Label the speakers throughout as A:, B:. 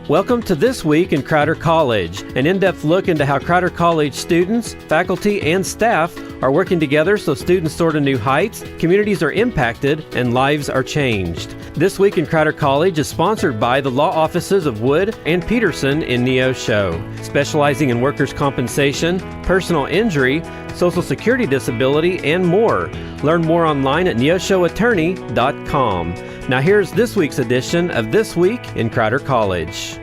A: Welcome to This Week in Crowder College, an in-depth look into how Crowder College students, faculty, and staff are working together so students soar to new heights, communities are impacted, and lives are changed. This Week in Crowder College is sponsored by the law offices of Wood and Peterson in Neosho, specializing in workers' compensation, personal injury, Social Security disability, and more. Learn more online at neoshoattorney.com. Now here's this week's edition of This Week in Crowder College.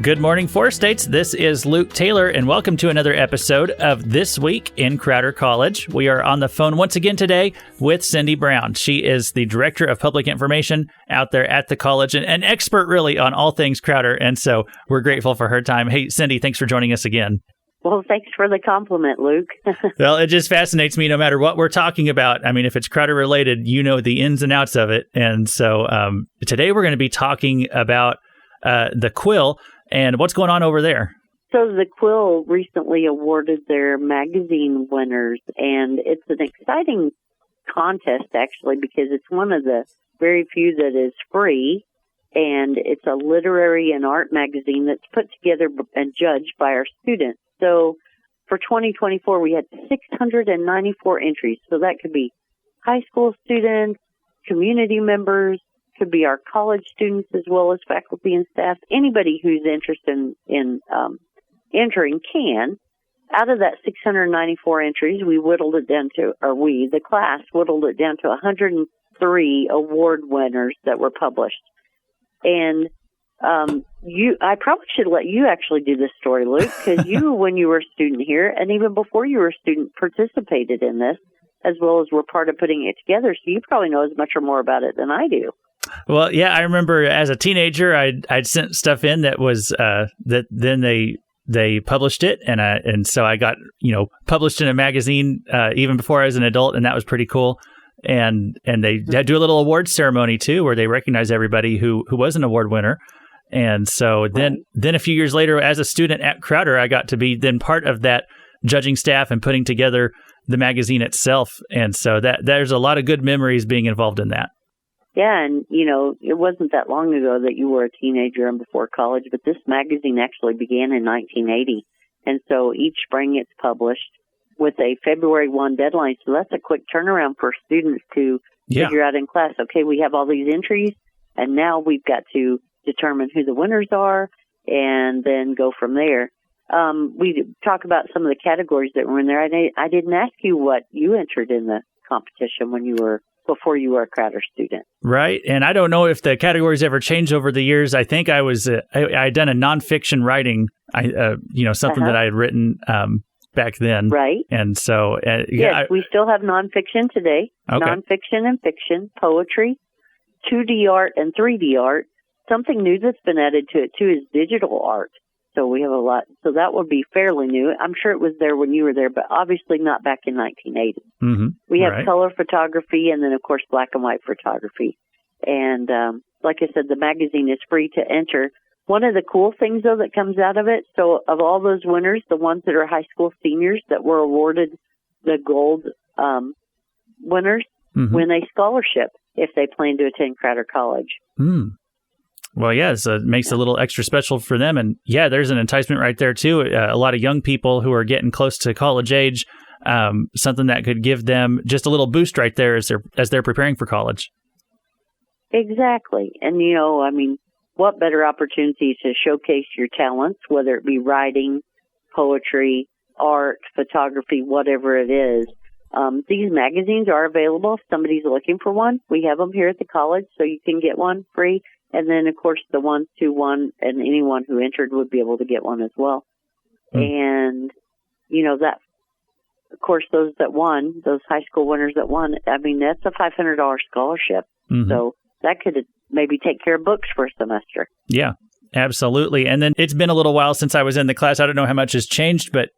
B: Good morning, Four States. This is Luke Taylor, and welcome to another episode of This Week in Crowder College. We are on the phone once again today with Cindy Brown. She is the Director of Public Information out there at the college and an expert really on all things Crowder, and so we're grateful for her time. Hey, Cindy, thanks for joining us again.
C: Well, thanks for the compliment, Luke.
B: Well, it just fascinates me no matter what we're talking about. I mean, if it's Crowder related, you know the ins and outs of it. And so today we're going to be talking about the Quill and what's going on over there.
C: So the Quill recently awarded their magazine winners, and it's an exciting contest, actually, because it's one of the very few that is free. And it's a literary and art magazine that's put together and judged by our students. So for 2024, we had 694 entries. So that could be high school students, community members, could be our college students as well as faculty and staff. Anybody who's interested in entering can. Out of that 694 entries, the class whittled it down to 103 award winners that were published. And I probably should let you actually do this story, Luke, because you, when you were a student here, and even before you were a student, participated in this, as well as were part of putting it together. So you probably know as much or more about it than I do.
B: Well, yeah, I remember as a teenager, I'd sent stuff in that was that then they published it, and so I got published in a magazine even before I was an adult, and that was pretty cool. And they do a little award ceremony too, where they recognize everybody who was an award winner. And so then a few years later, as a student at Crowder, I got to be then part of that judging staff and putting together the magazine itself. And so there's a lot of good memories being involved in that.
C: Yeah, and it wasn't that long ago that you were a teenager and before college, but this magazine actually began in 1980. And so each spring it's published with a February 1 deadline. So that's a quick turnaround for students to figure out in class, okay, we have all these entries, and now we've got to determine who the winners are and then go from there. We talk about some of the categories that were in there. I didn't ask you what you entered in the competition before you were a Crowder student.
B: Right. And I don't know if the categories ever changed over the years. I think I had done a nonfiction writing, something that I had written back then.
C: Right.
B: And so,
C: yes, we still have nonfiction today. Okay. Nonfiction and fiction, poetry, 2D art and 3D art. Something new that's been added to it too is digital art. So we have a lot. So that would be fairly new. I'm sure it was there when you were there, but obviously not back in 1980.
B: Mm-hmm.
C: We have color photography and then, of course, black and white photography. And like I said, the magazine is free to enter. One of the cool things, though, that comes out of it, so of all those winners, the ones that are high school seniors that were awarded the gold winners win a scholarship if they plan to attend Crowder College.
B: Mm. Well, yeah, so it makes it a little extra special for them. And yeah, there's an enticement right there, too. A lot of young people who are getting close to college age, something that could give them just a little boost right there as they're preparing for college.
C: Exactly. And, what better opportunity to showcase your talents, whether it be writing, poetry, art, photography, whatever it is. These magazines are available if somebody's looking for one. We have them here at the college, so you can get one free. And then, of course, the ones who won and anyone who entered would be able to get one as well. And, that, of course, those that won, those high school winners that won, that's a $500 scholarship. Mm-hmm. So that could maybe take care of books for a semester.
B: Yeah, absolutely. And then it's been a little while since I was in the class. I don't know how much has changed, but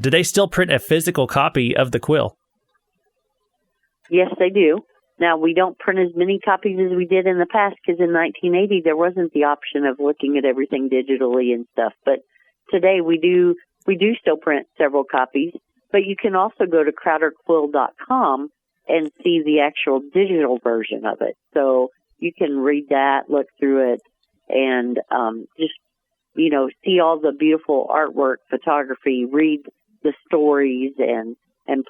B: do they still print a physical copy of the Quill?
C: Yes, they do. Now, we don't print as many copies as we did in the past because in 1980 there wasn't the option of looking at everything digitally and stuff. But today we do still print several copies. But you can also go to crowderquill.com and see the actual digital version of it. So you can read that, look through it, and just, see all the beautiful artwork, photography, read the stories and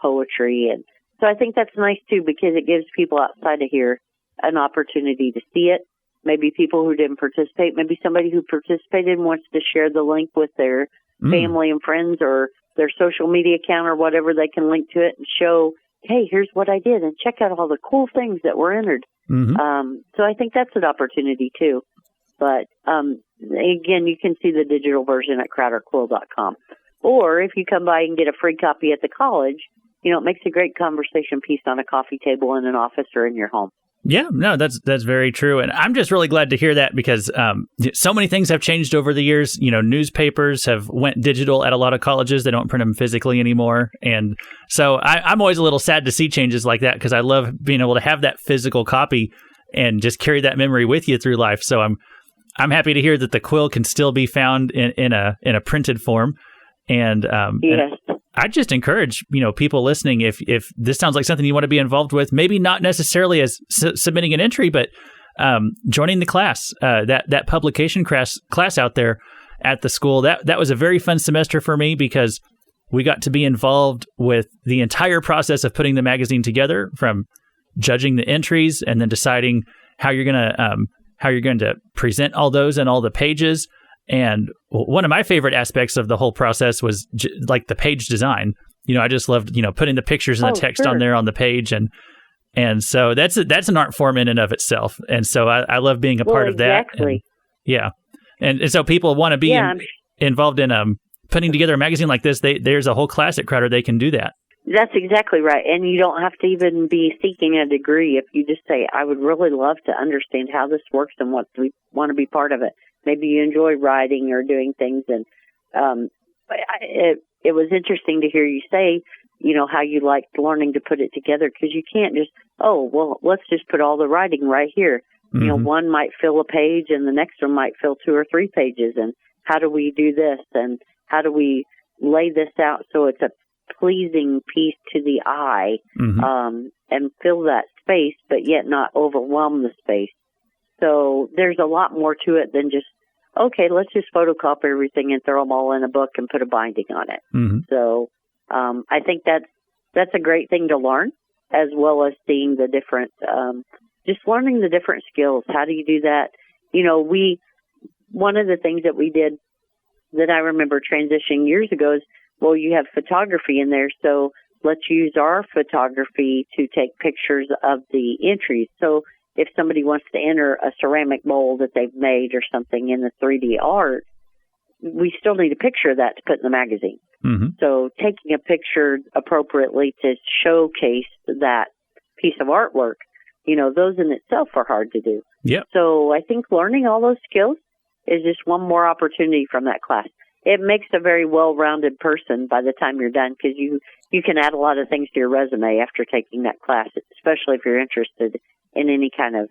C: poetry. And so I think that's nice, too, because it gives people outside of here an opportunity to see it. Maybe people who didn't participate, maybe somebody who participated wants to share the link with their family and friends or their social media account or whatever. They can link to it and show, hey, here's what I did, and check out all the cool things that were entered. So I think that's an opportunity, too. But, again, you can see the digital version at CrowderQuill.com. Or if you come by and get a free copy at the college, it makes a great conversation piece on a coffee table in an office or in your home.
B: Yeah, no, that's very true. And I'm just really glad to hear that because so many things have changed over the years. Newspapers have went digital at a lot of colleges. They don't print them physically anymore. And so I'm always a little sad to see changes like that because I love being able to have that physical copy and just carry that memory with you through life. So I'm happy to hear that the Quill can still be found in a printed form. And,
C: yes.
B: and I just encourage, people listening, if this sounds like something you want to be involved with, maybe not necessarily as submitting an entry, but joining the class, that publication class out there at the school. That was a very fun semester for me because we got to be involved with the entire process of putting the magazine together, from judging the entries and then deciding how you're going to present all those and all the pages. And one of my favorite aspects of the whole process was like the page design. I just loved, putting the pictures and the text on there on the page. And so that's an art form in and of itself. And so I love being a part of that.
C: Exactly.
B: And so people want to be involved in putting together a magazine like this. There's a whole class at Crowder. They can do that.
C: That's exactly right. And you don't have to even be seeking a degree. If you just say, I would really love to understand how this works and want to be part of it. Maybe you enjoy writing or doing things. And it was interesting to hear you say, how you liked learning to put it together, because you can't just, let's just put all the writing right here. One might fill a page and the next one might fill 2 or 3 pages. And how do we do this? And how do we lay this out so it's a pleasing piece to the eye and fill that space, but yet not overwhelm the space? So there's a lot more to it than just, okay, let's just photocopy everything and throw them all in a book and put a binding on it. So I think that's a great thing to learn, as well as seeing the different, just learning the different skills. How do you do that? One of the things that we did that I remember transitioning years ago is, you have photography in there, so let's use our photography to take pictures of the entries. So if somebody wants to enter a ceramic bowl that they've made or something in the 3D art, we still need a picture of that to put in the magazine. So taking a picture appropriately to showcase that piece of artwork, those in itself are hard to do. So I think learning all those skills is just one more opportunity from that class. It makes a very well-rounded person by the time you're done, because you can add a lot of things to your resume after taking that class, especially if you're interested in any kind of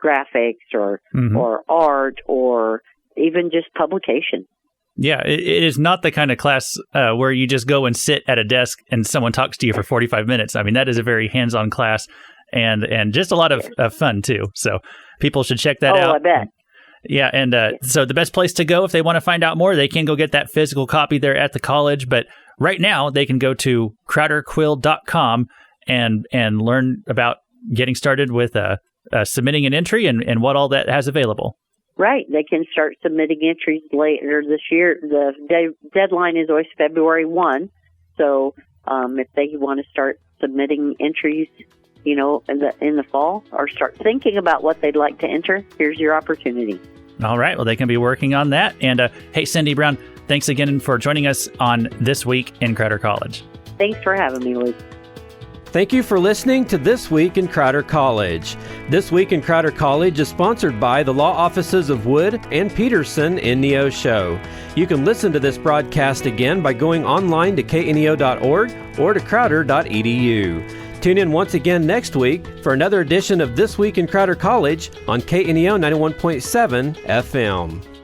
C: graphics or art or even just publication.
B: Yeah, it is not the kind of class where you just go and sit at a desk and someone talks to you for 45 minutes. I mean, that is a very hands-on class and just a lot of fun, too. So people should check that out.
C: Oh, I bet.
B: Yeah, and so the best place to go if they want to find out more, they can go get that physical copy there at the college. But right now, they can go to CrowderQuill.com and learn about getting started with submitting an entry and what all that has available.
C: Right. They can start submitting entries later this year. The deadline is always February 1. So if they want to start submitting entries, in the fall, or start thinking about what they'd like to enter, here's your opportunity.
B: All right. Well, they can be working on that. And hey, Cindy Brown, thanks again for joining us on This Week in Crowder College.
C: Thanks for having me, Luke.
A: Thank you for listening to This Week in Crowder College. This Week in Crowder College is sponsored by the law offices of Wood and Peterson in Neosho. You can listen to this broadcast again by going online to kneo.org or to crowder.edu. Tune in once again next week for another edition of This Week in Crowder College on KNEO 91.7 FM.